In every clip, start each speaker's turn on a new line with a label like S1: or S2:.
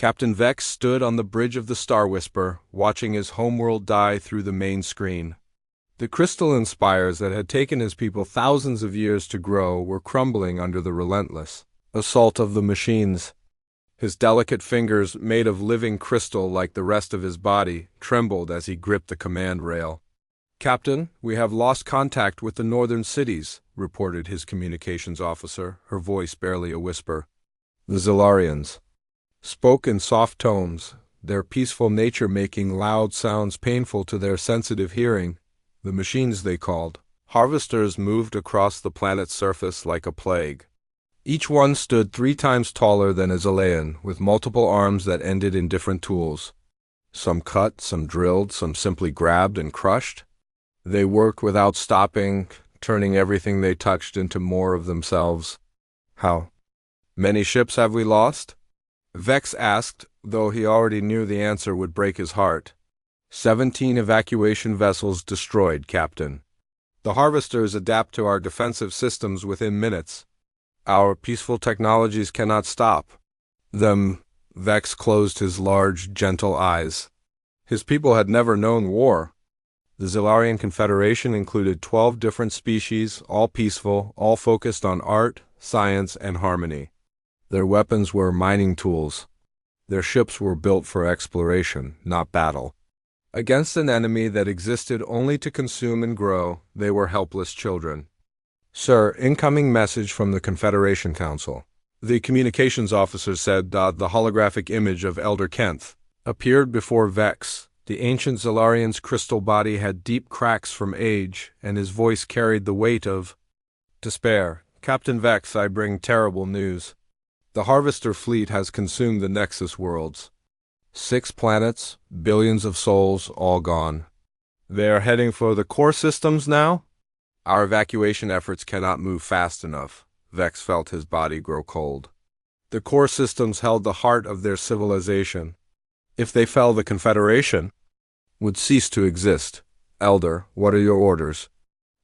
S1: Captain Vex stood on the bridge of the Star Whisper, watching his homeworld die through the main screen. The crystalline spires that had taken his people thousands of years to grow were crumbling under the relentless assault of the machines. His delicate fingers, made of living crystal like the rest of his body, trembled as he gripped the command rail. "Captain, we have lost contact with the northern cities," reported his communications officer, her voice barely a whisper. The Zilarians spoke in soft tones, their peaceful nature making loud sounds painful to their sensitive hearing. The machines they called harvesters moved across the planet's surface like a plague. Each one stood 3 times taller than a Zilarian, with multiple arms that ended in different tools. Some cut, some drilled, some simply grabbed and crushed. They worked without stopping, turning everything they touched into more of themselves. "How many ships have we lost?" Vex asked, though he already knew the answer would break his heart. 17 evacuation vessels destroyed, Captain. The harvesters adapt to our defensive systems within minutes. Our peaceful technologies cannot stop them. Vex closed his large, gentle eyes. His people had never known war. The Zilarian Confederation included 12 different species, all peaceful, all focused on art, science, and harmony. Their weapons were mining tools. Their ships were built for exploration, not battle. Against an enemy that existed only to consume and grow, they were helpless children. "Sir, incoming message from the Confederation Council." The communications officer said the holographic image of Elder Kenth appeared before Vex. The ancient Zilarian's crystal body had deep cracks from age, and his voice carried the weight of despair. "Captain Vex, I bring terrible news. The Harvester fleet has consumed the Nexus worlds. 6 planets, billions of souls, all gone. They are heading for the core systems now? Our evacuation efforts cannot move fast enough." Vex felt his body grow cold. The core systems held the heart of their civilization. If they fell, the Confederation would cease to exist. "Elder, what are your orders?"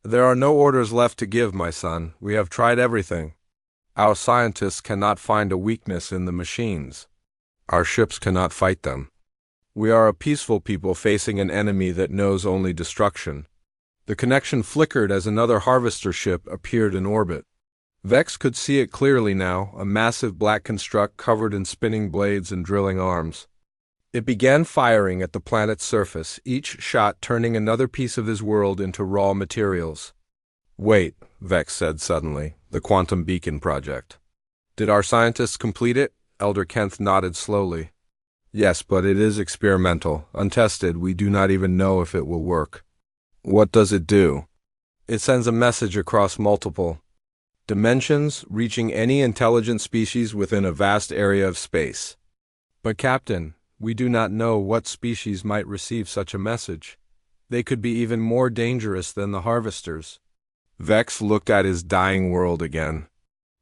S1: "There are no orders left to give, my son. We have tried everything. Our scientists cannot find a weakness in the machines. Our ships cannot fight them. We are a peaceful people facing an enemy that knows only destruction." The connection flickered as another harvester ship appeared in orbit. Vex could see it clearly now, a massive black construct covered in spinning blades and drilling arms. It began firing at the planet's surface, each shot turning another piece of his world into raw materials. "Wait," Vex said suddenly, "the Quantum Beacon Project. Did our scientists complete it?" Elder Kenth nodded slowly. "Yes, but it is experimental, untested. We do not even know if it will work." "What does it do?" "It sends a message across multiple dimensions, reaching any intelligent species within a vast area of space." "But Captain, we do not know what species might receive such a message. They could be even more dangerous than the harvesters." Vex looked at his dying world again.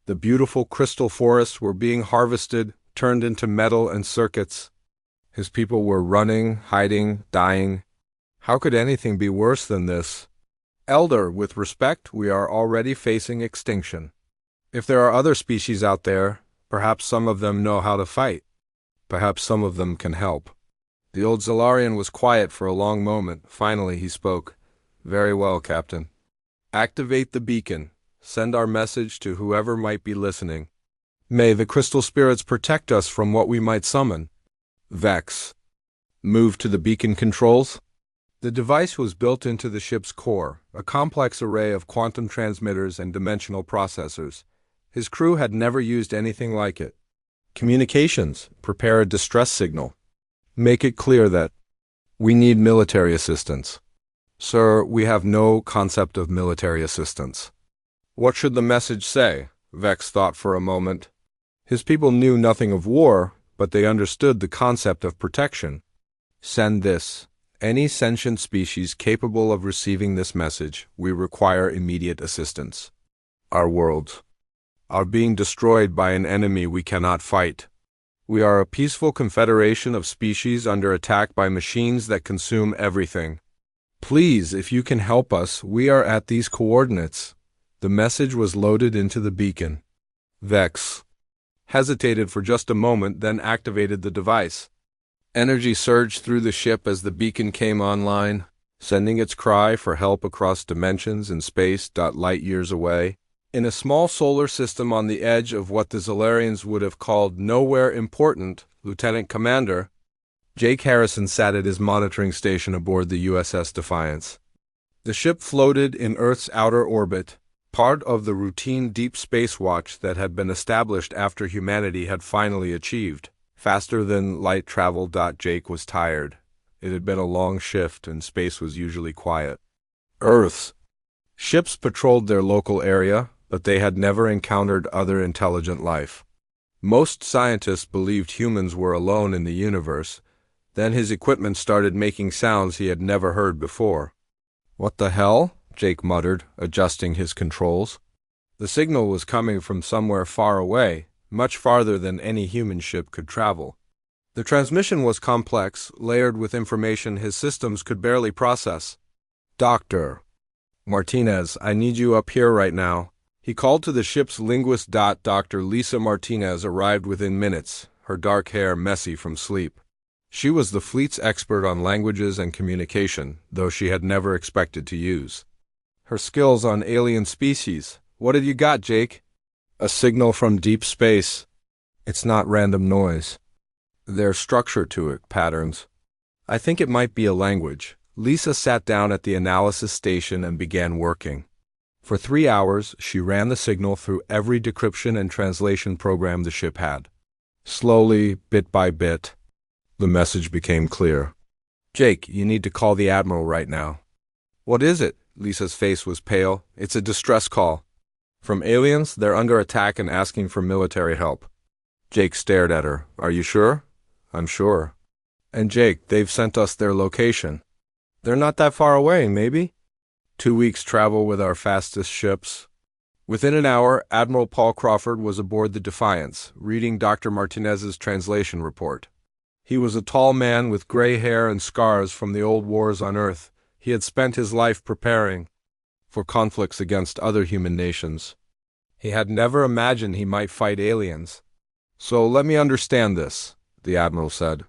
S1: The beautiful crystal forests were being harvested, turned into metal and circuits. His people were running, hiding, dying. How could anything be worse than this? "Elder, with respect, we are already facing extinction. If there are other species out there, perhaps some of them know how to fight. Perhaps some of them can help." The old Zilarian was quiet for a long moment. Finally he spoke. "Very well, Captain. Activate the beacon. Send our message to whoever might be listening. May the crystal spirits protect us from what we might summon." Vex moved to the beacon controls. The device was built into the ship's core, a complex array of quantum transmitters and dimensional processors. His crew had never used anything like it. "Communications, prepare a distress signal. Make it clear that we need military assistance." "Sir, we have no concept of military assistance." "What should the message say?" Vex thought for a moment. His people knew nothing of war, but they understood the concept of protection. "Send this. Any sentient species capable of receiving this message, we require immediate assistance. Our worlds are being destroyed by an enemy we cannot fight. We are a peaceful confederation of species under attack by machines that consume everything. Please, if you can help us, we are at these coordinates." The message was loaded into the beacon. Vex hesitated for just a moment, then activated the device. Energy surged through the ship as the beacon came online, sending its cry for help across dimensions and space light years away. In a small solar system on the edge of what the Zolarians would have called nowhere important, Lieutenant Commander Jake Harrison sat at his monitoring station aboard the USS Defiance. The ship floated in Earth's outer orbit, part of the routine deep space watch that had been established after humanity had finally achieved faster than light travel. Jake was tired. It had been a long shift, and space was usually quiet. Earth's ships patrolled their local area, but they had never encountered other intelligent life. Most scientists believed humans were alone in the universe. Then his equipment started making sounds he had never heard before. "What the hell?" Jake muttered, adjusting his controls. The signal was coming from somewhere far away, much farther than any human ship could travel. The transmission was complex, layered with information his systems could barely process. "Dr. Martinez, I need you up here right now." He called to the ship's linguist. Dr. Lisa Martinez arrived within minutes, her dark hair messy from sleep. She was the fleet's expert on languages and communication, though she had never expected to use her skills on alien species. "What have you got, Jake?" "A signal from deep space. It's not random noise. There's structure to it, patterns. I think it might be a language." Lisa sat down at the analysis station and began working. For 3 hours, she ran the signal through every decryption and translation program the ship had. Slowly, bit by bit, the message became clear. "Jake, you need to call the Admiral right now." "What is it?" Lisa's face was pale. "It's a distress call. From aliens, they're under attack and asking for military help." Jake stared at her. "Are you sure?" "I'm sure." "And Jake, they've sent us their location." "They're not that far away, maybe?" 2 weeks' travel with our fastest ships." Within an hour, Admiral Paul Crawford was aboard the Defiance, reading Dr. Martinez's translation report. He was a tall man with gray hair and scars from the old wars on Earth. He had spent his life preparing for conflicts against other human nations. He had never imagined he might fight aliens. "So let me understand this," the Admiral said.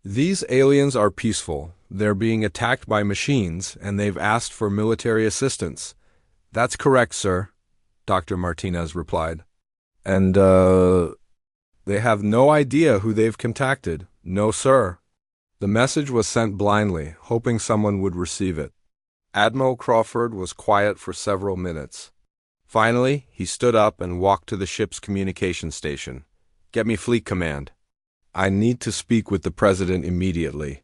S1: "These aliens are peaceful. They're being attacked by machines, and they've asked for military assistance." "That's correct, sir," Dr. Martinez replied. "And, they have no idea who they've contacted." "No, sir." The message was sent blindly, hoping someone would receive it. Admiral Crawford was quiet for several minutes. Finally, he stood up and walked to the ship's communication station. "Get me Fleet Command. I need to speak with the President immediately."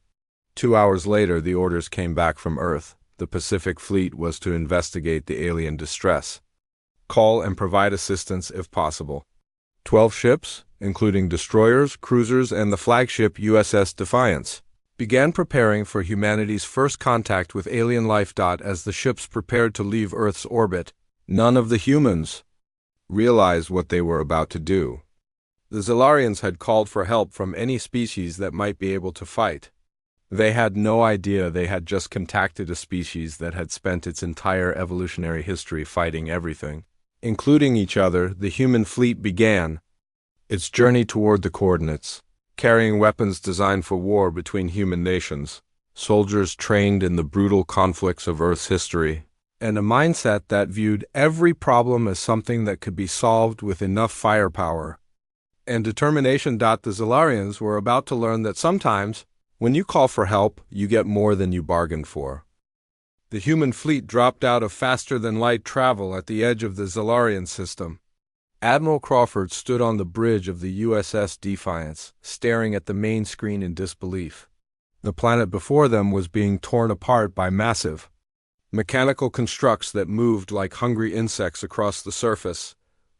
S1: 2 hours later, the orders came back from Earth. The Pacific Fleet was to investigate the alien distress, call and provide assistance if possible. 12 ships, including destroyers, cruisers, and the flagship USS Defiance, began preparing for humanity's first contact with alien life. As the ships prepared to leave Earth's orbit, none of the humans realized what they were about to do. The Zolarians had called for help from any species that might be able to fight. They had no idea they had just contacted a species that had spent its entire evolutionary history fighting everything, including each other. The human fleet began its journey toward the coordinates, carrying weapons designed for war between human nations, soldiers trained in the brutal conflicts of Earth's history, and a mindset that viewed every problem as something that could be solved with enough firepower and determination. The Zolarians were about to learn that sometimes, when you call for help, you get more than you bargained for. The human fleet dropped out of faster-than-light travel at the edge of the Zolarian system. Admiral Crawford stood on the bridge of the USS Defiance, staring at the main screen in disbelief. The planet before them was being torn apart by massive mechanical constructs that moved like hungry insects across the surface.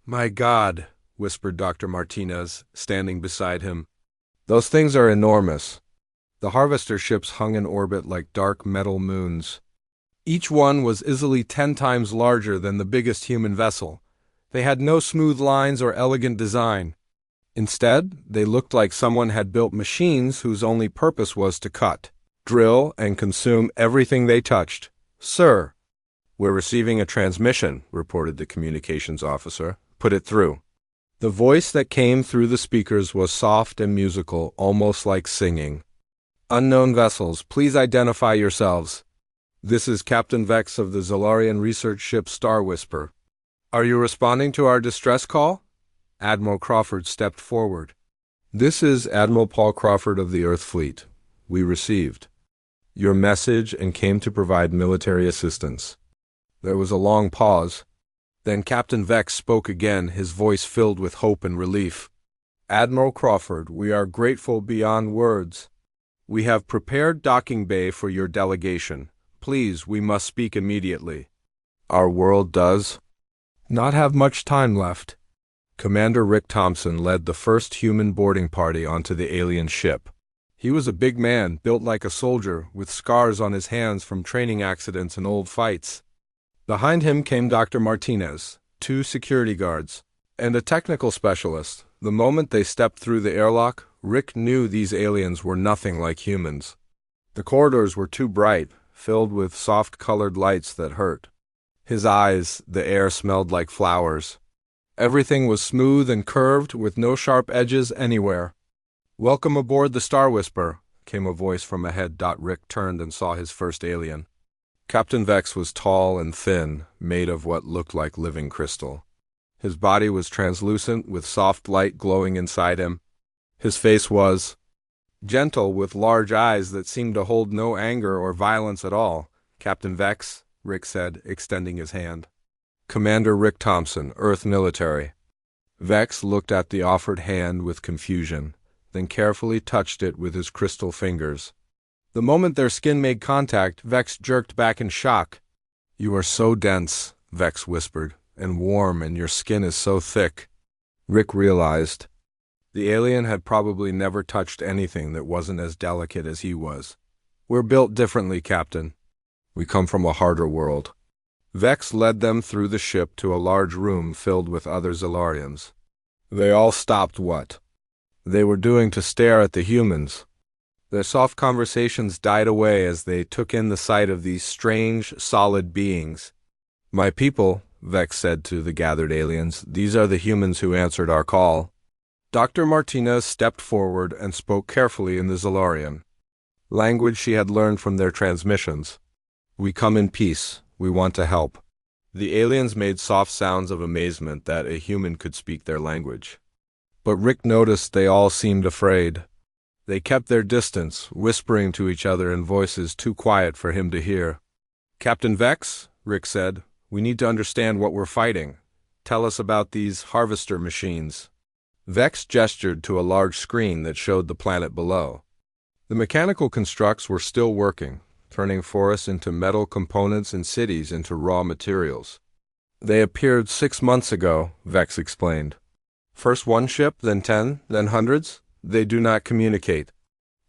S1: "My God," whispered Dr. Martinez, standing beside him. "Those things are enormous." The harvester ships hung in orbit like dark metal moons. Each one was easily 10 times larger than the biggest human vessel. They had no smooth lines or elegant design. Instead, they looked like someone had built machines whose only purpose was to cut, drill, and consume everything they touched. "Sir, we're receiving a transmission," reported the communications officer. "Put it through." The voice that came through the speakers was soft and musical, almost like singing. "Unknown vessels, please identify yourselves. This is Captain Vex of the Zolarian research ship Star Whisper. Are you responding to our distress call?" Admiral Crawford stepped forward. "This is Admiral Paul Crawford of the Earth Fleet. We received your message and came to provide military assistance." There was a long pause. Then Captain Vex spoke again, his voice filled with hope and relief. "Admiral Crawford, we are grateful beyond words. We have prepared docking bay for your delegation. Please, we must speak immediately. Our world does not have much time left." Commander Rick Thompson led the first human boarding party onto the alien ship. He was a big man, built like a soldier, with scars on his hands from training accidents and old fights. Behind him came Dr. Martinez, 2 security guards, and a technical specialist. The moment they stepped through the airlock, Rick knew these aliens were nothing like humans. The corridors were too bright, filled with soft-colored lights that hurt. His eyes, the air smelled like flowers. Everything was smooth and curved, with no sharp edges anywhere. "Welcome aboard the Star Whisper," came a voice from ahead. Rick turned and saw his first alien. Captain Vex was tall and thin, made of what looked like living crystal. His body was translucent, with soft light glowing inside him. His face was gentle, with large eyes that seemed to hold no anger or violence at all. "Captain Vex," Rick said, extending his hand. "Commander Rick Thompson, Earth Military." Vex looked at the offered hand with confusion, then carefully touched it with his crystal fingers. The moment their skin made contact, Vex jerked back in shock. "You are so dense," Vex whispered, "and warm, and your skin is so thick." Rick realized the alien had probably never touched anything that wasn't as delicate as he was. "We're built differently, Captain. We come from a harder world." Vex led them through the ship to a large room filled with other Zolarians. They all stopped what they were doing to stare at the humans. Their soft conversations died away as they took in the sight of these strange, solid beings. "My people," Vex said to the gathered aliens, "these are the humans who answered our call." Dr. Martinez stepped forward and spoke carefully in the Zolarian language she had learned from their transmissions. "We come in peace. We want to help." The aliens made soft sounds of amazement that a human could speak their language. But Rick noticed they all seemed afraid. They kept their distance, whispering to each other in voices too quiet for him to hear. "Captain Vex," Rick said, "we need to understand what we're fighting. Tell us about these harvester machines." Vex gestured to a large screen that showed the planet below. The mechanical constructs were still working, turning forests into metal components and cities into raw materials. "They appeared 6 months ago," Vex explained. "First one ship, then 10, then hundreds. They do not communicate.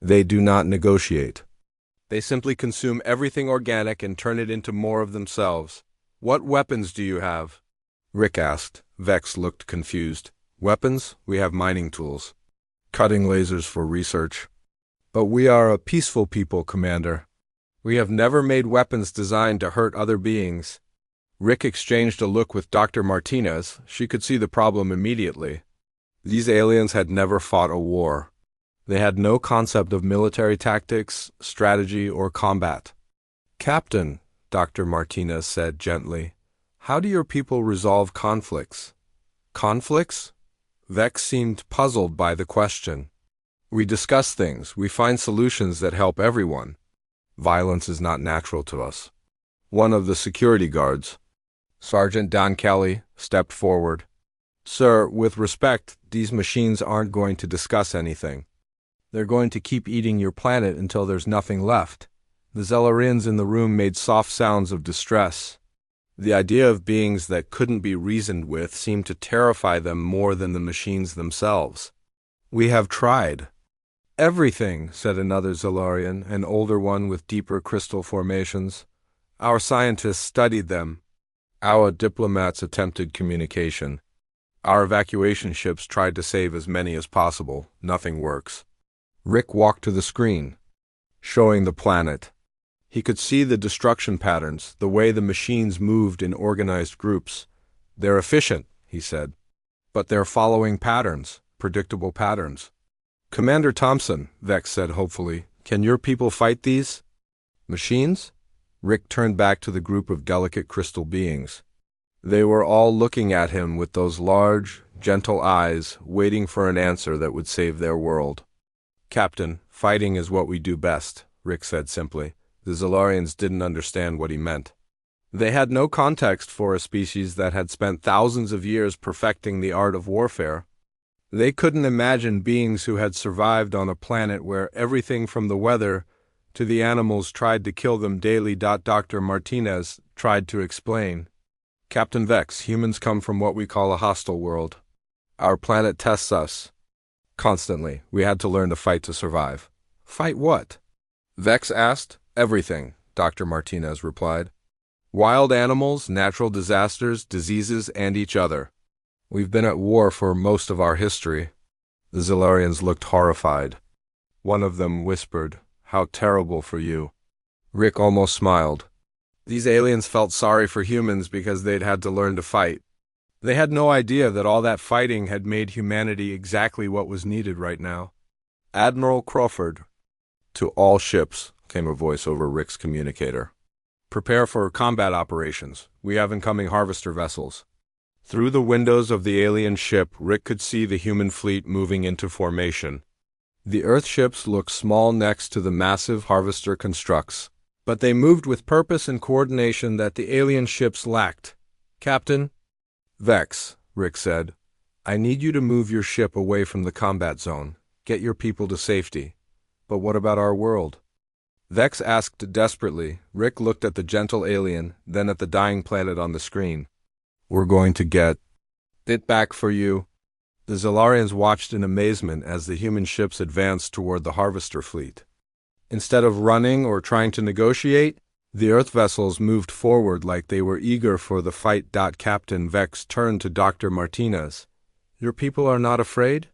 S1: They do not negotiate. They simply consume everything organic and turn it into more of themselves." "What weapons do you have?" Rick asked. Vex looked confused. "Weapons? We have mining tools. Cutting lasers for research. But we are a peaceful people, Commander. We have never made weapons designed to hurt other beings." Rick exchanged a look with Dr. Martinez. She could see the problem immediately. These aliens had never fought a war. They had no concept of military tactics, strategy, or combat. "Captain," Dr. Martinez said gently, "how do your people resolve conflicts?" "Conflicts?" Vex seemed puzzled by the question. "We discuss things. We find solutions that help everyone. Violence is not natural to us." One of the security guards, Sergeant Don Kelly, stepped forward. "Sir, with respect, these machines aren't going to discuss anything. They're going to keep eating your planet until there's nothing left." The Zolarians in the room made soft sounds of distress. The idea of beings that couldn't be reasoned with seemed to terrify them more than the machines themselves. "We have tried everything," said another Zolarian, an older one with deeper crystal formations. "Our scientists studied them. Our diplomats attempted communication. Our evacuation ships tried to save as many as possible. Nothing works." Rick walked to the screen, showing the planet. He could see the destruction patterns, the way the machines moved in organized groups. "They're efficient," he said. But they're following patterns, predictable patterns. Commander Thompson, Vex said hopefully, can your people fight these machines? Rick turned back to the group of delicate crystal beings. They were all looking at him with those large, gentle eyes, waiting for an answer that would save their world. Captain, fighting is what we do best, Rick said simply. The Zilarians didn't understand what he meant. They had no context for a species that had spent thousands of years perfecting the art of warfare. They couldn't imagine beings who had survived on a planet where everything from the weather to the animals tried to kill them daily. Dr. Martinez tried to explain. Captain Vex, humans come from what we call a hostile world. Our planet tests us constantly. We had to learn to fight to survive. Fight what? Vex asked. Everything, Dr. Martinez replied. Wild animals, natural disasters, diseases, and each other. We've been at war for most of our history. The Zilarians looked horrified. One of them whispered, "How terrible for you." Rick almost smiled. These aliens felt sorry for humans because they'd had to learn to fight. They had no idea that all that fighting had made humanity exactly what was needed right now. Admiral Crawford. To all ships, came a voice over Rick's communicator. Prepare for combat operations. We have incoming harvester vessels. Through the windows of the alien ship, Rick could see the human fleet moving into formation. The Earth ships looked small next to the massive harvester constructs, but they moved with purpose and coordination that the alien ships lacked. Captain? Vex, Rick said. I need you to move your ship away from the combat zone. Get your people to safety. But what about our world? Vex asked desperately. Rick looked at the gentle alien, then at the dying planet on the screen. We're going to get it back for you. The Zilarians watched in amazement as the human ships advanced toward the harvester fleet. Instead of running or trying to negotiate, the Earth vessels moved forward like they were eager for the fight. Captain Vex turned to Dr. Martinez. Your people are not afraid?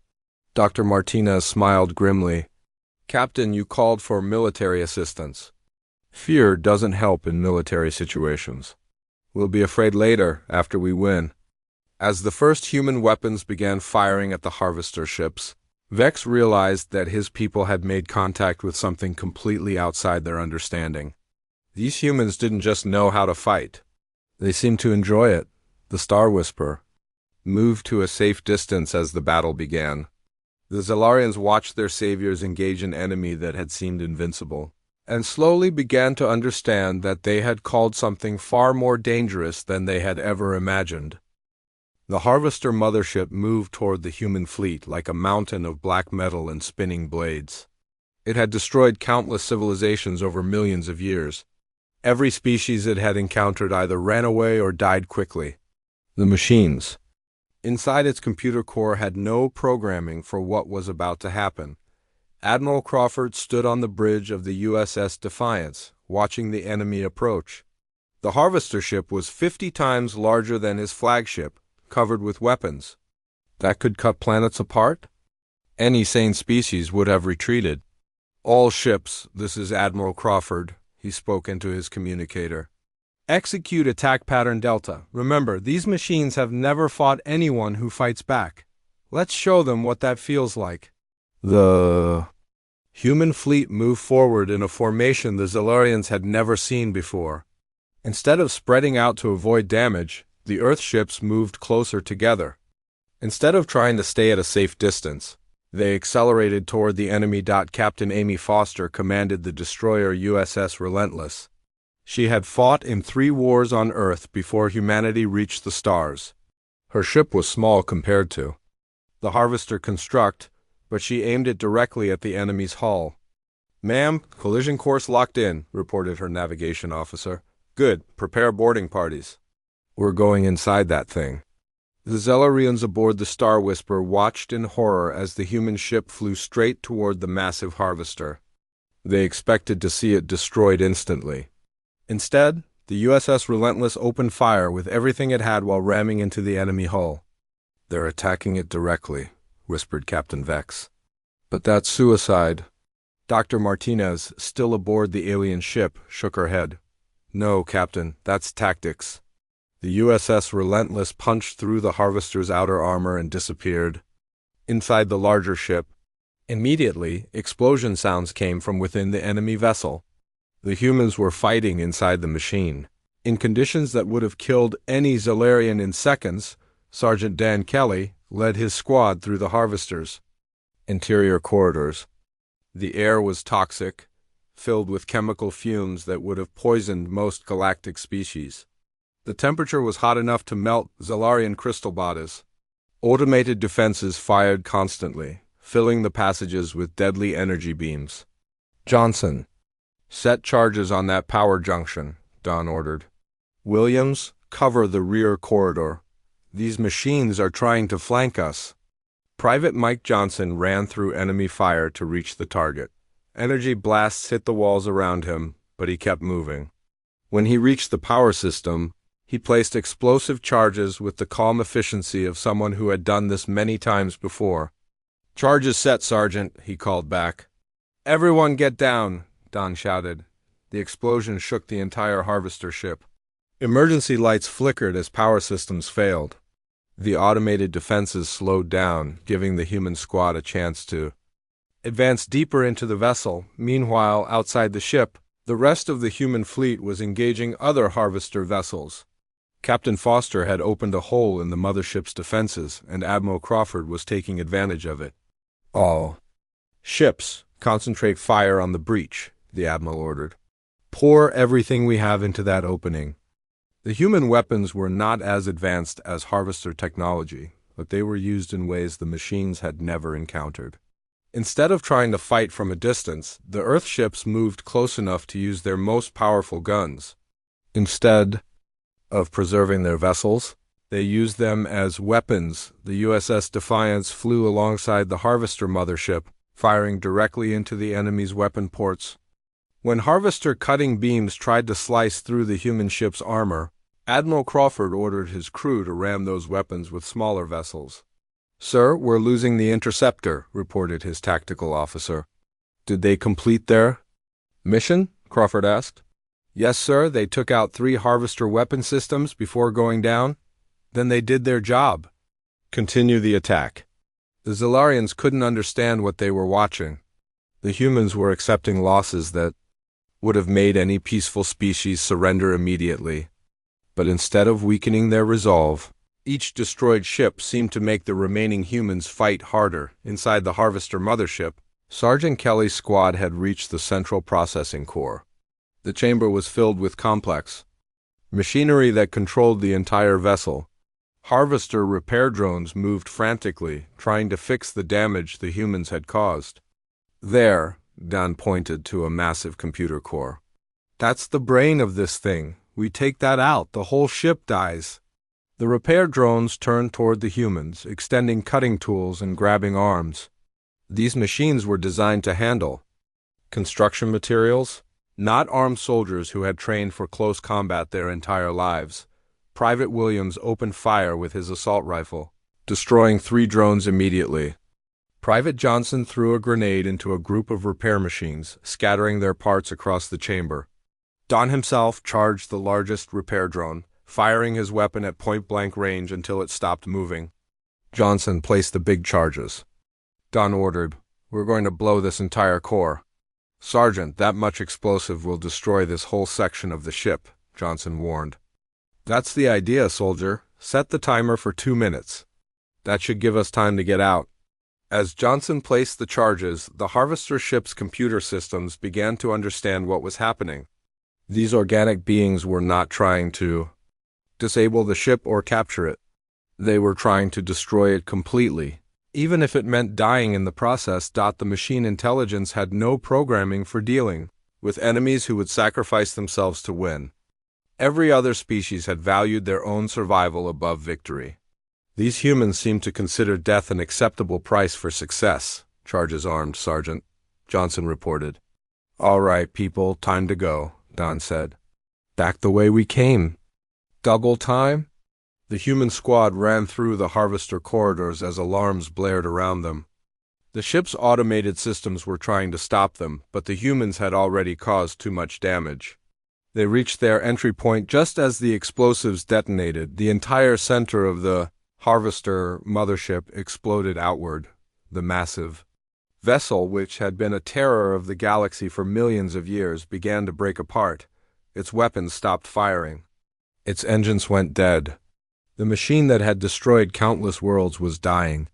S1: Dr. Martinez smiled grimly. Captain, you called for military assistance. Fear doesn't help in military situations. We'll be afraid later, after we win. As the first human weapons began firing at the harvester ships, Vex realized that his people had made contact with something completely outside their understanding. These humans didn't just know how to fight. They seemed to enjoy it. The Star Whisperer moved to a safe distance as the battle began. The Zilarians watched their saviors engage an enemy that had seemed invincible, and slowly began to understand that they had called something far more dangerous than they had ever imagined. The Harvester mothership moved toward the human fleet like a mountain of black metal and spinning blades. It had destroyed countless civilizations over millions of years. Every species it had encountered either ran away or died quickly. The machines inside its computer core had no programming for what was about to happen. Admiral Crawford stood on the bridge of the USS Defiance, watching the enemy approach. The harvester ship was 50 times larger than his flagship, covered with weapons. That could cut planets apart? Any sane species would have retreated. All ships, this is Admiral Crawford, he spoke into his communicator. Execute attack pattern Delta. Remember, these machines have never fought anyone who fights back. Let's show them what that feels like. The human fleet moved forward in a formation the Zilarians had never seen before. Instead of spreading out to avoid damage, the Earth ships moved closer together. Instead of trying to stay at a safe distance, they accelerated toward the enemy. Captain Amy Foster commanded the destroyer USS Relentless. She had fought in 3 wars on Earth before humanity reached the stars. Her ship was small compared to the harvester construct, but she aimed it directly at the enemy's hull. Ma'am, collision course locked in, reported her navigation officer. Good, prepare boarding parties. We're going inside that thing. The Zilarians aboard the Star Whisperer watched in horror as the human ship flew straight toward the massive harvester. They expected to see it destroyed instantly. Instead, the USS Relentless opened fire with everything it had while ramming into the enemy hull. They're attacking it directly, whispered Captain Vex. But that's suicide. Dr. Martinez, still aboard the alien ship, shook her head. No, Captain, that's tactics. The USS Relentless punched through the Harvester's outer armor and disappeared. Inside the larger ship, immediately, explosion sounds came from within the enemy vessel. The humans were fighting inside the machine. In conditions that would have killed any Zolarian in seconds, Sergeant Dan Kelly led his squad through the Harvester's interior corridors. The air was toxic, filled with chemical fumes that would have poisoned most galactic species. The temperature was hot enough to melt Zolarian crystal bodies. Automated defenses fired constantly, filling the passages with deadly energy beams. "Johnson, set charges on that power junction," Don ordered. "Williams, cover the rear corridor. These machines are trying to flank us." Private Mike Johnson ran through enemy fire to reach the target. Energy blasts hit the walls around him, but he kept moving. When he reached the power system, he placed explosive charges with the calm efficiency of someone who had done this many times before. "Charges set, Sergeant," he called back. "Everyone get down," Don shouted. The explosion shook the entire Harvester ship. Emergency lights flickered as power systems failed. The automated defenses slowed down, giving the human squad a chance to advance deeper into the vessel. Meanwhile, outside the ship, the rest of the human fleet was engaging other Harvester vessels. Captain Foster had opened a hole in the mothership's defenses, and Admiral Crawford was taking advantage of it. "All ships, concentrate fire on the breach," the Admiral ordered. "Pour everything we have into that opening." The human weapons were not as advanced as Harvester technology, but they were used in ways the machines had never encountered. Instead of trying to fight from a distance, the Earth ships moved close enough to use their most powerful guns. Instead of preserving their vessels, they used them as weapons. The USS Defiance flew alongside the Harvester mothership, firing directly into the enemy's weapon ports. When Harvester cutting beams tried to slice through the human ship's armor, Admiral Crawford ordered his crew to ram those weapons with smaller vessels. "Sir, we're losing the interceptor," reported his tactical officer. "Did they complete their mission?" Crawford asked. "Yes, sir, they took out 3 Harvester weapon systems before going down. Then they did their job. Continue the attack." The Zolarians couldn't understand what they were watching. The humans were accepting losses that would have made any peaceful species surrender immediately. But instead of weakening their resolve, each destroyed ship seemed to make the remaining humans fight harder. Inside the Harvester mothership, Sergeant Kelly's squad had reached the central processing core. The chamber was filled with complex machinery that controlled the entire vessel. Harvester repair drones moved frantically, trying to fix the damage the humans had caused. "There," Don pointed to a massive computer core. "That's the brain of this thing. We take that out, the whole ship dies." The repair drones turned toward the humans, extending cutting tools and grabbing arms. These machines were designed to handle construction materials, not armed soldiers who had trained for close combat their entire lives. Private Williams opened fire with his assault rifle, destroying 3 drones immediately. Private Johnson threw a grenade into a group of repair machines, scattering their parts across the chamber. Don himself charged the largest repair drone, firing his weapon at point-blank range until it stopped moving. Johnson placed the big charges. Don ordered, "We're going to blow this entire core." "Sergeant, that much explosive will destroy this whole section of the ship," Johnson warned. "That's the idea, soldier. Set the timer for 2 minutes. That should give us time to get out." As Johnson placed the charges, the Harvester ship's computer systems began to understand what was happening. These organic beings were not trying to disable the ship or capture it. They were trying to destroy it completely, even if it meant dying in the process. The machine intelligence had no programming for dealing with enemies who would sacrifice themselves to win. Every other species had valued their own survival above victory. These humans seemed to consider death an acceptable price for success. "Charges armed, Sergeant," Johnson reported. "All right, people, time to go," Don said. "Back the way we came." "Double time?" The human squad ran through the Harvester corridors as alarms blared around them. The ship's automated systems were trying to stop them, but the humans had already caused too much damage. They reached their entry point just as the explosives detonated. The entire center of the Harvester mothership exploded outward. The massive vessel, which had been a terror of the galaxy for millions of years, began to break apart. Its weapons stopped firing. Its engines went dead. The machine that had destroyed countless worlds was dying.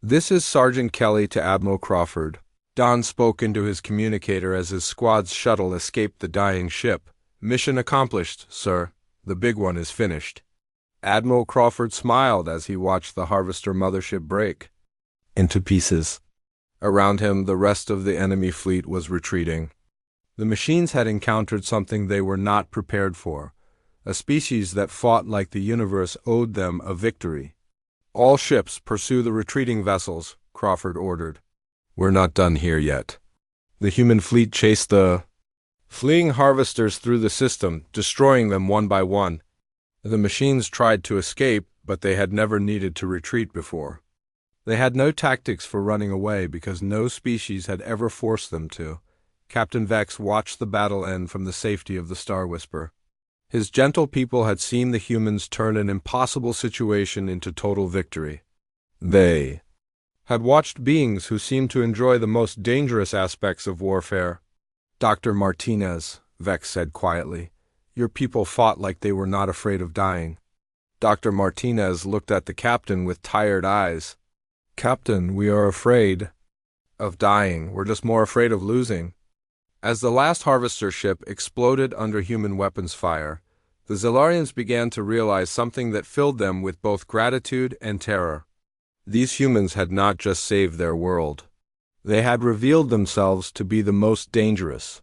S1: "This is Sergeant Kelly to Admiral Crawford." Don spoke into his communicator as his squad's shuttle escaped the dying ship. "Mission accomplished, sir. The big one is finished." Admiral Crawford smiled as he watched the Harvester mothership break into pieces. Around him, the rest of the enemy fleet was retreating. The machines had encountered something they were not prepared for, a species that fought like the universe owed them a victory. "All ships pursue the retreating vessels," Crawford ordered. "We're not done here yet." The human fleet chased the fleeing harvesters through the system, destroying them one by one. The machines tried to escape, but they had never needed to retreat before. They had no tactics for running away because no species had ever forced them to. Captain Vex watched the battle end from the safety of the Star Whisper. His gentle people had seen the humans turn an impossible situation into total victory. They had watched beings who seemed to enjoy the most dangerous aspects of warfare. "Dr. Martinez," Vex said quietly, "your people fought like they were not afraid of dying." Dr. Martinez looked at the captain with tired eyes. "Captain, we are afraid of dying. We're just more afraid of losing." As the last harvester ship exploded under human weapons fire, the Zilarians began to realize something that filled them with both gratitude and terror. These humans had not just saved their world. They had revealed themselves to be the most dangerous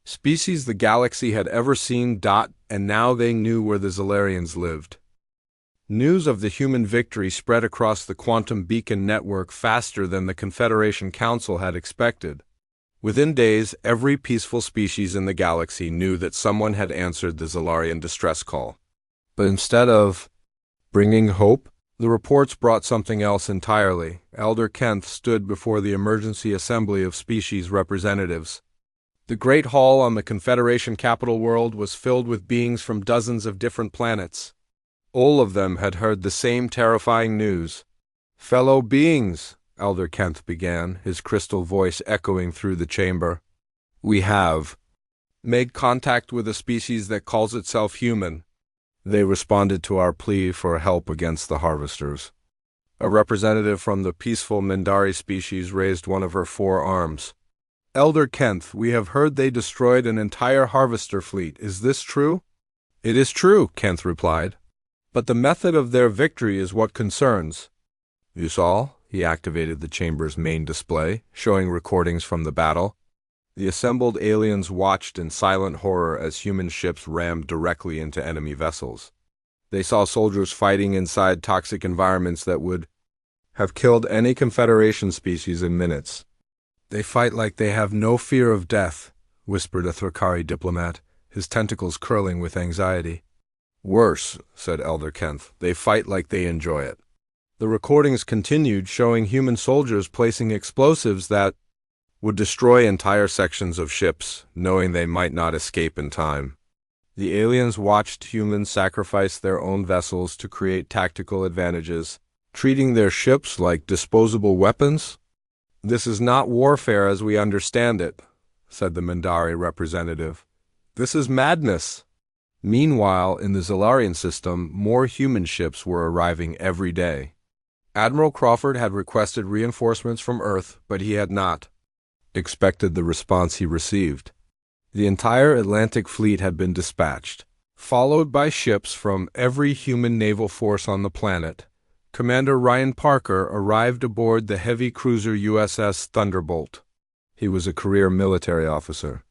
S1: species the galaxy had ever seen. And now they knew where the Zilarians lived. News of the human victory spread across the quantum beacon network faster than the Confederation Council had expected. Within days, every peaceful species in the galaxy knew that someone had answered the Zilarian distress call. But instead of bringing hope, the reports brought something else entirely. Elder Kent stood before the emergency assembly of species representatives. The great hall on the Confederation capital world was filled with beings from dozens of different planets. All of them had heard the same terrifying news. "Fellow beings," Elder Kent began, his crystal voice echoing through the chamber, "we have made contact with a species that calls itself human. They responded to our plea for help against the harvesters." A representative from the peaceful Mindari species raised one of her 4 arms. "Elder Kent, we have heard they destroyed an entire harvester fleet. Is this true?" "It is true," Kent replied. "But the method of their victory is what concerns." "You saw?" He activated the chamber's main display, showing recordings from the battle. The assembled aliens watched in silent horror as human ships rammed directly into enemy vessels. They saw soldiers fighting inside toxic environments that would have killed any Confederation species in minutes. "They fight like they have no fear of death," whispered a Thrakari diplomat, his tentacles curling with anxiety. "Worse," said Elder Kent, "they fight like they enjoy it." The recordings continued, showing human soldiers placing explosives that would destroy entire sections of ships, knowing they might not escape in time. The aliens watched humans sacrifice their own vessels to create tactical advantages, treating their ships like disposable weapons. "This is not warfare as we understand it," said the Mindari representative. "This is madness." Meanwhile, in the Zilarian system, more human ships were arriving every day. Admiral Crawford had requested reinforcements from Earth, but he had not expected the response he received. The entire Atlantic fleet had been dispatched, followed by ships from every human naval force on the planet. Commander Ryan Parker arrived aboard the heavy cruiser USS Thunderbolt. He was a career military officer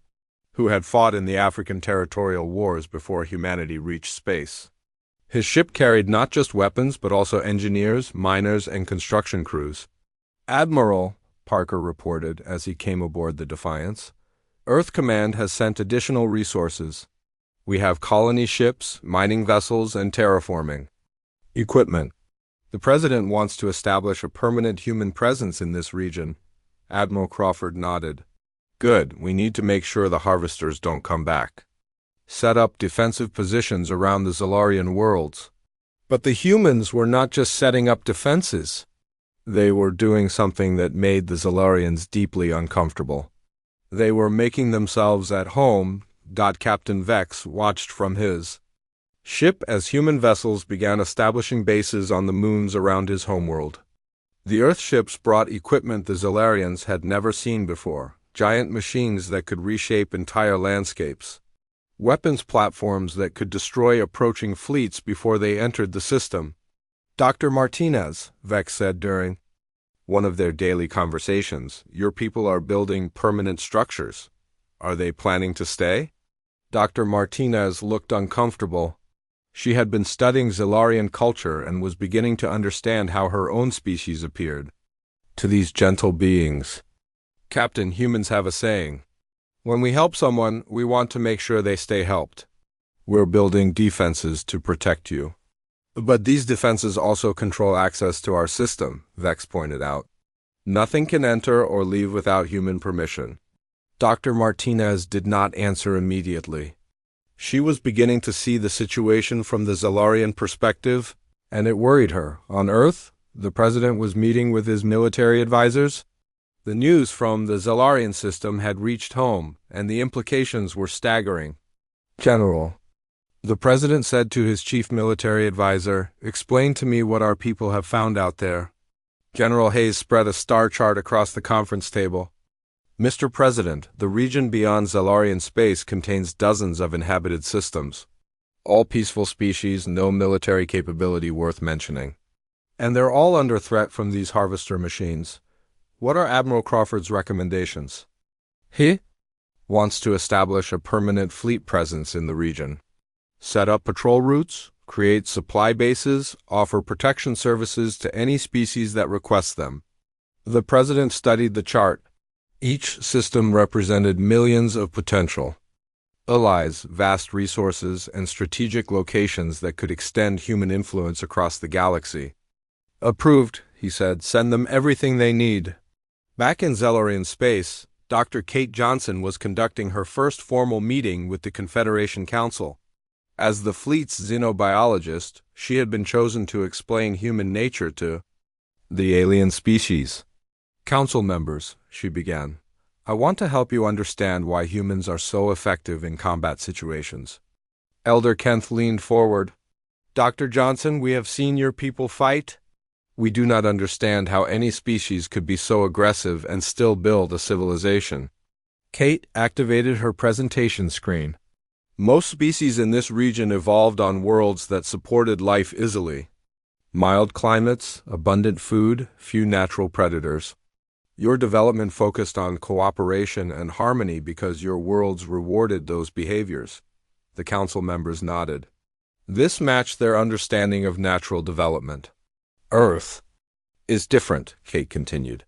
S1: who had fought in the African territorial wars before humanity reached space. His ship carried not just weapons, but also engineers, miners, and construction crews. "Admiral," Parker reported as he came aboard the Defiance, "Earth Command has sent additional resources. We have colony ships, mining vessels, and terraforming equipment. The President wants to establish a permanent human presence in this region." Admiral Crawford nodded. "Good. We need to make sure the harvesters don't come back." set up defensive positions around the Zalarian worlds. But the humans were not just setting up defenses. They were doing something that made the Zalarians deeply uncomfortable. They were making themselves at home. Captain Vex watched from his ship as human vessels began establishing bases on the moons around his homeworld. The Earth ships brought equipment the Zalarians had never seen before, giant machines that could reshape entire landscapes, weapons platforms that could destroy approaching fleets before they entered the system. Dr. Martinez, Vex said during one of their daily conversations, your people are building permanent structures. Are they planning to stay? Dr. Martinez looked uncomfortable. She had been studying Zalarian culture and was beginning to understand how her own species appeared to these gentle beings. Captain, humans have a saying. When we help someone, we want to make sure they stay helped. We're building defenses to protect you. But these defenses also control access to our system, Vex pointed out. Nothing can enter or leave without human permission. Dr. Martinez did not answer immediately. She was beginning to see the situation from the Zalarian perspective, and it worried her. On Earth, the president was meeting with his military advisors. The news from the Zalarian system had reached home, and the implications were staggering. General, the president said to his chief military advisor, explain to me what our people have found out there. General Hayes spread a star chart across the conference table. Mr. President, the region beyond Zalarian space contains dozens of inhabited systems. All peaceful species, no military capability worth mentioning. And they're all under threat from these harvester machines. What are Admiral Crawford's recommendations? He wants to establish a permanent fleet presence in the region. Set up patrol routes, create supply bases, offer protection services to any species that requests them. The president studied the chart. Each system represented millions of potential allies, vast resources, and strategic locations that could extend human influence across the galaxy. Approved, he said. Send them everything they need. Back in Zalarian space, Dr. Kate Johnson was conducting her first formal meeting with the Confederation Council. As the fleet's xenobiologist, she had been chosen to explain human nature to the alien species. Council members, she began, I want to help you understand why humans are so effective in combat situations. Elder Kent leaned forward. Dr. Johnson, we have seen your people fight. We do not understand how any species could be so aggressive and still build a civilization. Kate activated her presentation screen. Most species in this region evolved on worlds that supported life easily. Mild climates, abundant food, few natural predators. Your development focused on cooperation and harmony because your worlds rewarded those behaviors. The council members nodded. This matched their understanding of natural development. Earth is different, Kate continued.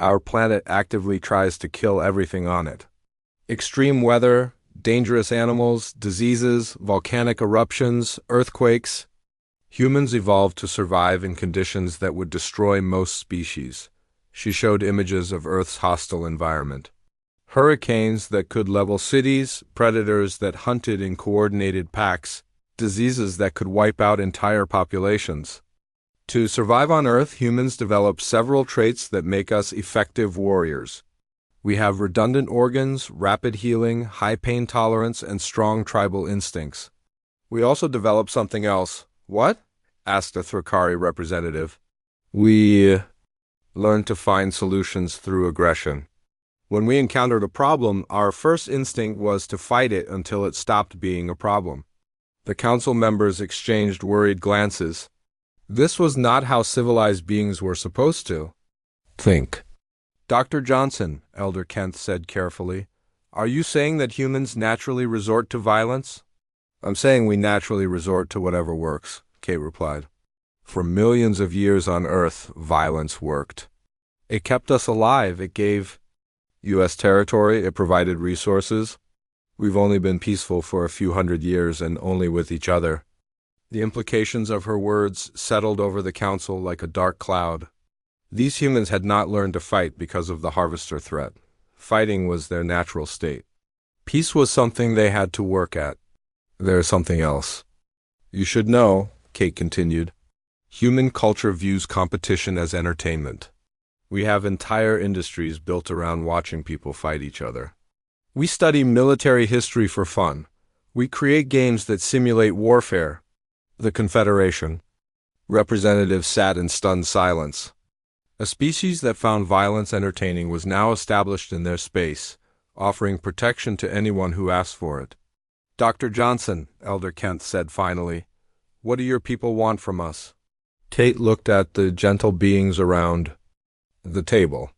S1: Our planet actively tries to kill everything on it. Extreme weather, dangerous animals, diseases, volcanic eruptions, earthquakes. Humans evolved to survive in conditions that would destroy most species. She showed images of Earth's hostile environment. Hurricanes that could level cities, predators that hunted in coordinated packs, diseases that could wipe out entire populations. To survive on Earth, humans developed several traits that make us effective warriors. We have redundant organs, rapid healing, high pain tolerance, and strong tribal instincts. We also developed something else. What? Asked a Thrakari representative. We learned to find solutions through aggression. When we encountered a problem, our first instinct was to fight it until it stopped being a problem. The council members exchanged worried glances. This was not how civilized beings were supposed to think. Dr. Johnson, Elder Kent said carefully, are you saying that humans naturally resort to violence? I'm saying we naturally resort to whatever works, Kate replied. For millions of years on Earth, violence worked. It kept us alive. It gave U.S. territory. It provided resources. We've only been peaceful for a few hundred years and only with each other. The implications of her words settled over the council like a dark cloud. These humans had not learned to fight because of the harvester threat. Fighting was their natural state. Peace was something they had to work at. There's something else. You should know, Kate continued. Human culture views competition as entertainment. We have entire industries built around watching people fight each other. We study military history for fun. We create games that simulate warfare. The Confederation. Representatives sat in stunned silence. A species that found violence entertaining was now established in their space, offering protection to anyone who asked for it. Dr. Johnson, Elder Kent said finally, what do your people want from us? Kate looked at the gentle beings around the table.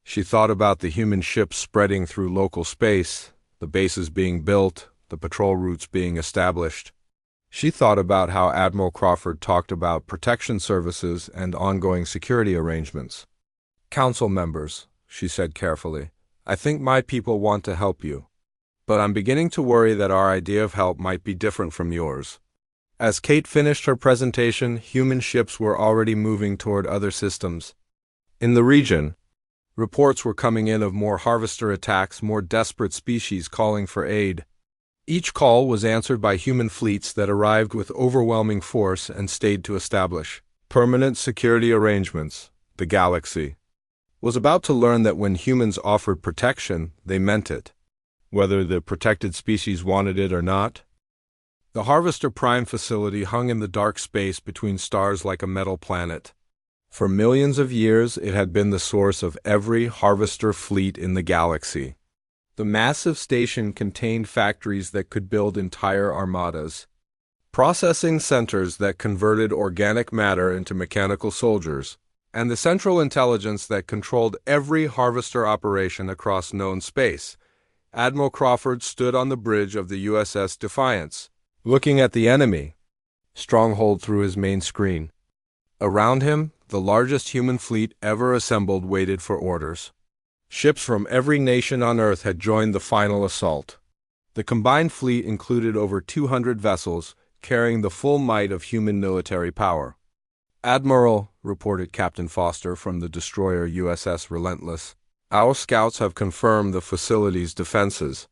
S1: She thought about the human ships spreading through local space, the bases being built, the patrol routes being established. She thought about how Admiral Crawford talked about protection services and ongoing security arrangements. Council members, she said carefully, I think my people want to help you. But I'm beginning to worry that our idea of help might be different from yours. As Kate finished her presentation, human ships were already moving toward other systems. In the region, reports were coming in of more harvester attacks, more desperate species calling for aid. Each call was answered by human fleets that arrived with overwhelming force and stayed to establish permanent security arrangements. The galaxy was about to learn that when humans offered protection, they meant it, whether the protected species wanted it or not. The Harvester Prime facility hung in the dark space between stars like a metal planet. For millions of years, it had been the source of every harvester fleet in the galaxy. The massive station contained factories that could build entire armadas, processing centers that converted organic matter into mechanical soldiers, and the central intelligence that controlled every harvester operation across known space. Admiral Crawford stood on the bridge of the USS Defiance, looking at the enemy stronghold through his main screen. Around him, the largest human fleet ever assembled waited for orders. Ships from every nation on Earth had joined the final assault. The combined fleet included over 200 vessels, carrying the full might of human military power. Admiral, reported Captain Foster from the destroyer USS Relentless, our scouts have confirmed the facility's defenses.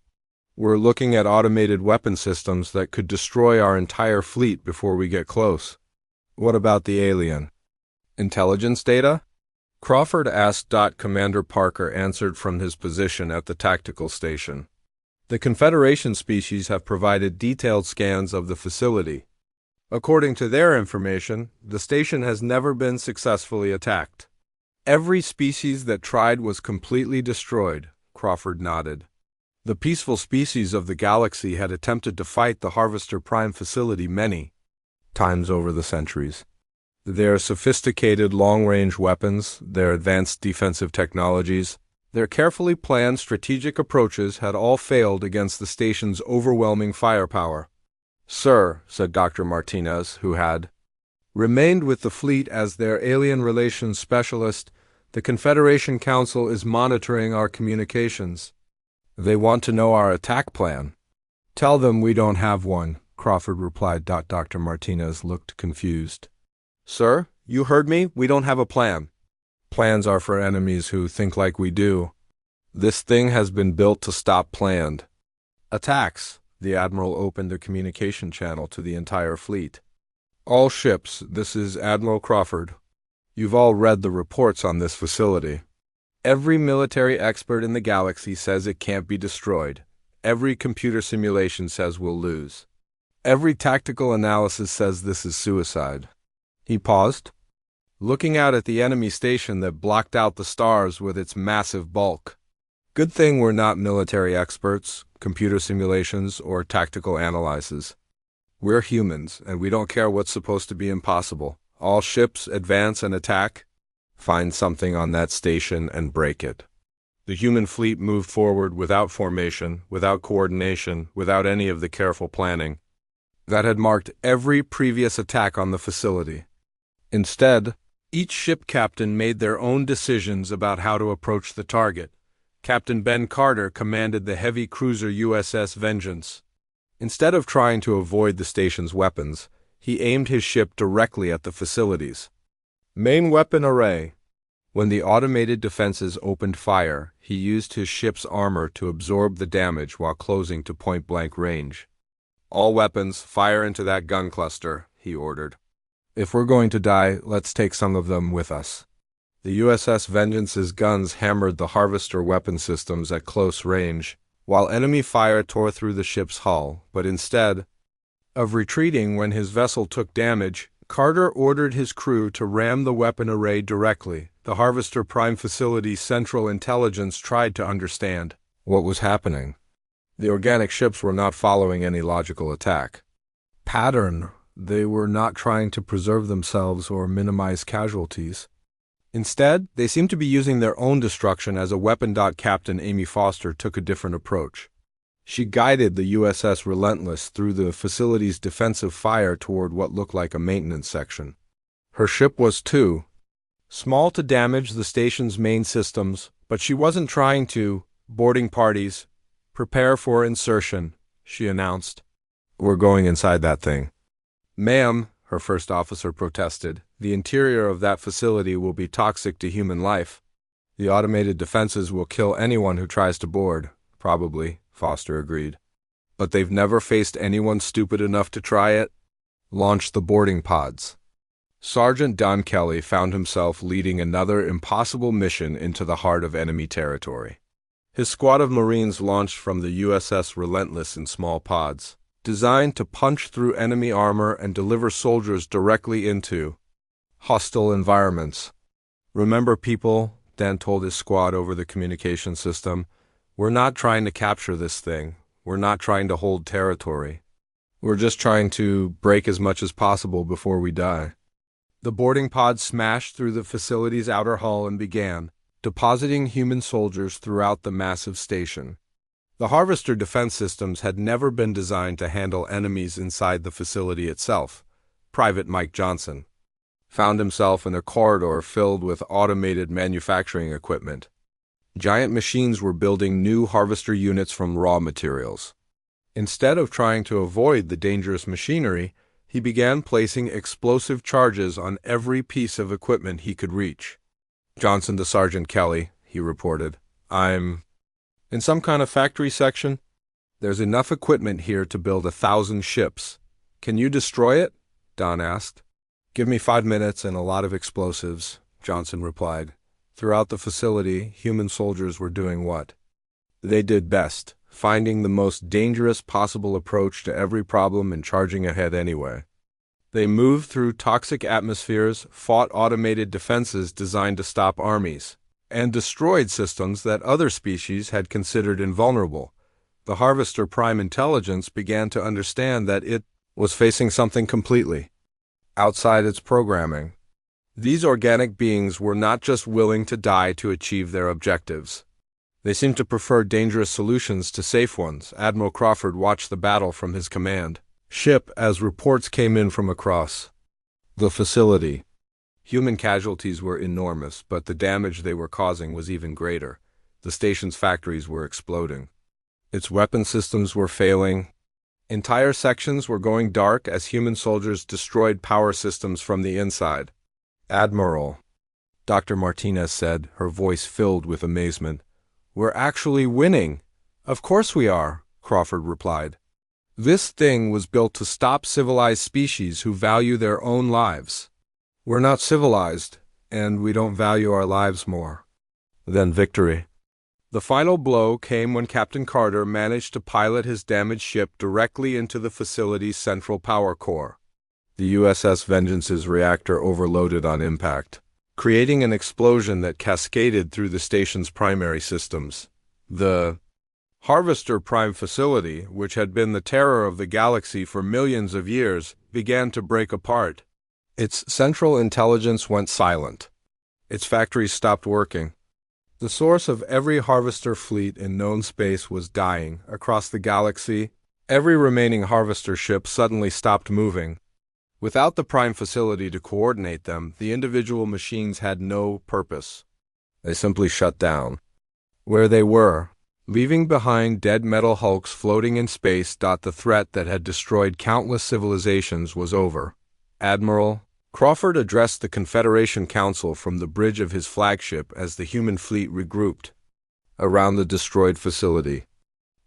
S1: We're looking at automated weapon systems that could destroy our entire fleet before we get close. What about the alien intelligence data? Crawford asked. Commander Parker answered from his position at the tactical station. The Confederation species have provided detailed scans of the facility. According to their information, the station has never been successfully attacked. Every species that tried was completely destroyed, Crawford nodded. The peaceful species of the galaxy had attempted to fight the Harvester Prime facility many times over the centuries. Their sophisticated long-range weapons, their advanced defensive technologies, their carefully planned strategic approaches had all failed against the station's overwhelming firepower. Sir, said Dr. Martinez, who had remained with the fleet as their alien relations specialist, the Confederation Council is monitoring our communications. They want to know our attack plan. Tell them we don't have one, Crawford replied. Dr. Martinez looked confused. Sir, you heard me. We don't have a plan. Plans are for enemies who think like we do. This thing has been built to stop planned attacks. The Admiral opened a communication channel to the entire fleet. All ships, this is Admiral Crawford. You've all read the reports on this facility. Every military expert in the galaxy says it can't be destroyed. Every computer simulation says we'll lose. Every tactical analysis says this is suicide. He paused, looking out at the enemy station that blocked out the stars with its massive bulk. Good thing we're not military experts, computer simulations, or tactical analyses. We're humans, and we don't care what's supposed to be impossible. All ships advance and attack. Find something on that station and break it. The human fleet moved forward without formation, without coordination, without any of the careful planning that had marked every previous attack on the facility. Instead, each ship captain made their own decisions about how to approach the target. Captain Ben Carter commanded the heavy cruiser USS Vengeance. Instead of trying to avoid the station's weapons, he aimed his ship directly at the facilities. Main weapon array. When the automated defenses opened fire, he used his ship's armor to absorb the damage while closing to point-blank range. All weapons, fire into that gun cluster, he ordered. If we're going to die, let's take some of them with us. The USS Vengeance's guns hammered the Harvester weapon systems at close range, while enemy fire tore through the ship's hull, but instead of retreating when his vessel took damage, Carter ordered his crew to ram the weapon array directly. The Harvester Prime Facility's Central Intelligence tried to understand what was happening. The organic ships were not following any logical attack pattern. They were not trying to preserve themselves or minimize casualties. Instead, they seemed to be using their own destruction as a weapon. Captain Amy Foster took a different approach. She guided the USS Relentless through the facility's defensive fire toward what looked like a maintenance section. Her ship was too small to damage the station's main systems, but she wasn't trying to. Boarding parties, prepare for insertion, she announced. We're going inside that thing. Ma'am, her first officer protested, the interior of that facility will be toxic to human life. The automated defenses will kill anyone who tries to board. Probably, Foster agreed. But they've never faced anyone stupid enough to try it. Launch the boarding pods. Sergeant Don Kelly found himself leading another impossible mission into the heart of enemy territory. His squad of Marines launched from the USS Relentless in small pods, designed to punch through enemy armor and deliver soldiers directly into hostile environments. Remember, people, Dan told his squad over the communication system, we're not trying to capture this thing. We're not trying to hold territory. We're just trying to break as much as possible before we die. The boarding pods smashed through the facility's outer hull and began depositing human soldiers throughout the massive station. The Harvester defense systems had never been designed to handle enemies inside the facility itself. Private Mike Johnson found himself in a corridor filled with automated manufacturing equipment. Giant machines were building new Harvester units from raw materials. Instead of trying to avoid the dangerous machinery, he began placing explosive charges on every piece of equipment he could reach. Johnson to Sergeant Kelly, he reported. I'm in some kind of factory section. There's enough equipment here to build 1,000 ships. Can you destroy it? Don asked. Give me 5 minutes and a lot of explosives, Johnson replied. Throughout the facility, human soldiers were doing what they did best, finding the most dangerous possible approach to every problem and charging ahead anyway. They moved through toxic atmospheres, fought automated defenses designed to stop armies, and destroyed systems that other species had considered invulnerable. The Harvester Prime Intelligence began to understand that it was facing something completely outside its programming. These organic beings were not just willing to die to achieve their objectives. They seemed to prefer dangerous solutions to safe ones. Admiral Crawford watched the battle from his command ship as reports came in from across the facility. Human casualties were enormous, but the damage they were causing was even greater. The station's factories were exploding. Its weapon systems were failing. Entire sections were going dark as human soldiers destroyed power systems from the inside. Admiral, Dr. Martinez said, her voice filled with amazement. We're actually winning. Of course we are, Crawford replied. This thing was built to stop civilized species who value their own lives. We're not civilized, and we don't value our lives more than victory. The final blow came when Captain Carter managed to pilot his damaged ship directly into the facility's central power core. The USS Vengeance's reactor overloaded on impact, creating an explosion that cascaded through the station's primary systems. The Harvester Prime facility, which had been the terror of the galaxy for millions of years, began to break apart. Its central intelligence went silent. Its factories stopped working. The source of every Harvester fleet in known space was dying. Across the galaxy, every remaining Harvester ship suddenly stopped moving. Without the Prime facility to coordinate them, the individual machines had no purpose. They simply shut down. Where they were, leaving behind dead metal hulks floating in space. The threat that had destroyed countless civilizations was over. Admiral Crawford addressed the Confederation Council from the bridge of his flagship as the human fleet regrouped around the destroyed facility.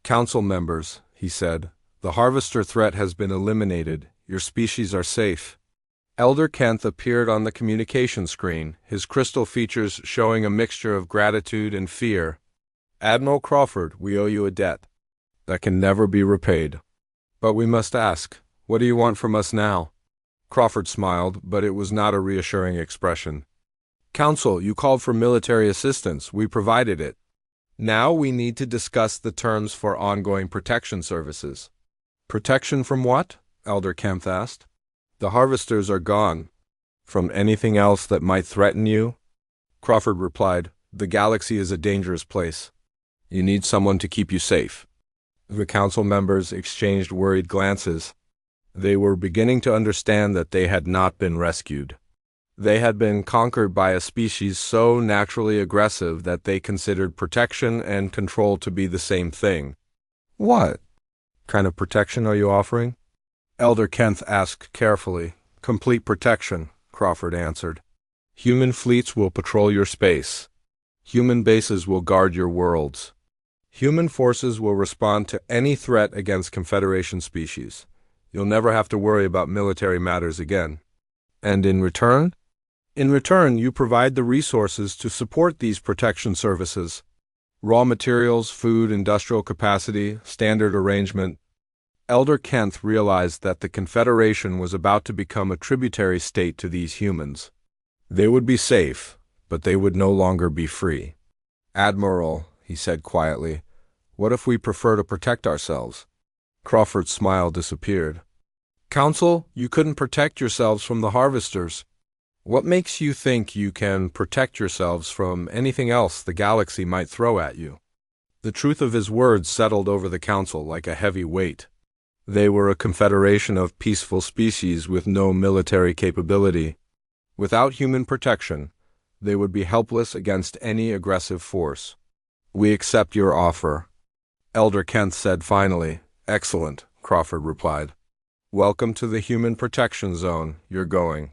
S1: Council members, he said, The harvester threat has been eliminated. Your species are safe. Elder Kent appeared on the communication screen, his crystal features showing a mixture of gratitude and fear. Admiral Crawford, we owe you a debt that can never be repaid. But we must ask, what do you want from us now? Crawford smiled, but it was not a reassuring expression. Council, you called for military assistance. We provided it. Now we need to discuss the terms for ongoing protection services. Protection from what? Elder Kempf asked. The harvesters are gone. From anything else that might threaten you? Crawford replied, the galaxy is a dangerous place. You need someone to keep you safe. The council members exchanged worried glances. They were beginning to understand that they had not been rescued. They had been conquered by a species so naturally aggressive that they considered protection and control to be the same thing. What kind of protection are you offering? Elder Kent asked carefully. Complete protection, Crawford answered. Human fleets will patrol your space. Human bases will guard your worlds. Human forces will respond to any threat against Confederation species. You'll never have to worry about military matters again. And in return? In return, you provide the resources to support these protection services. Raw materials, food, industrial capacity, standard arrangement. Elder Kent realized that the Confederation was about to become a tributary state to these humans. They would be safe, but they would no longer be free. Admiral, he said quietly, what if we prefer to protect ourselves? Crawford's smile disappeared. Council, you couldn't protect yourselves from the harvesters. What makes you think you can protect yourselves from anything else the galaxy might throw at you? The truth of his words settled over the council like a heavy weight. They were a confederation of peaceful species with no military capability. Without human protection, they would be helpless against any aggressive force. We accept your offer, Elder Kent said finally. Excellent, Crawford replied. Welcome to the Human Protection Zone. You're going.